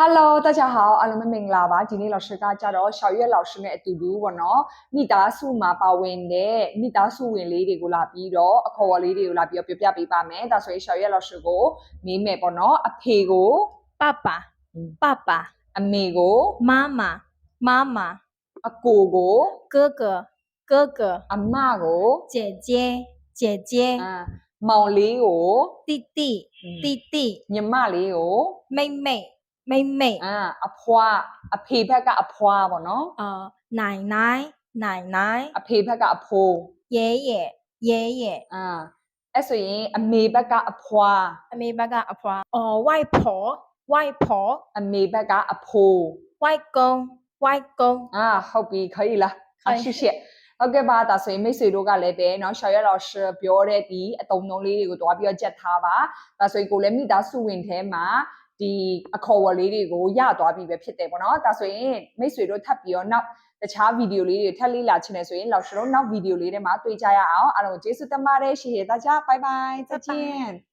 Hello，大家好，阿龙明啦吧。今天老师家教到小月老师嘅嘟嘟喎နော်，မိသားစုမှာပါဝင်တဲ့မိသားစုဝင်လေးတွေကိုလာပြီးတော့အခေါ်အဝေါ်လေးတွေကိုလာပြီးတော့ပြပေးပါမယ်။ဒါဆိုရင်小月老师ကိုမေးမယ်ပေါ့နော်။အဖေကို爸爸，爸爸，အမေကို妈妈，妈妈，အကိုကို哥哥，哥哥，အမကို姐姐，姐姐，မောင်လေးကို弟弟，弟弟，ညီမလေးကို妹妹，妹妹，အဖွားအဖေဘက်ကအဖွားပေါ့နော် 奶奶，奶奶，အဖေဘက်ကအဖိုး爷爷，爷爷，အဲ့ဆိုရင်အမေဘက်ကအဖွား阿妹爸爸阿婆，外婆，外婆，အမေဘက်ကအဖိုး外公，外公，ဟုတ်ပြီ可以了谢谢ဟုတ်ကဲ့ပါဒါဆိုရင်မိတ်ဆွေတို့ကလည်းပဲเนาะ小月老师ပြောတဲ့ဒီအတုံးလုံးလေးတွေကိုတွားပြီးတော့ကြက်ထားပါဒါဆိုရင်ကိုလည်းမိသားစုဝင်ထဲမှာဒီအခေါ်အဝေါ်လေးတွေကိုရသွားပြီပဲဖြစ်တယ်ပေါ့နော်ဒါဆိုရင်မိတ်ဆွေတို့ထပ်ပြီးတော့နောက်တခြားဗီဒီယိုလေးတွေထပ်လေ့လာချင်တယ်ဆိုရင်老师တို့နောက်ဗီဒီယိုလေးထဲမှာတွေ့ကြရအောင်အားလုံးကျေးဇူးတင်ပါတယ်谢谢大家拜拜再见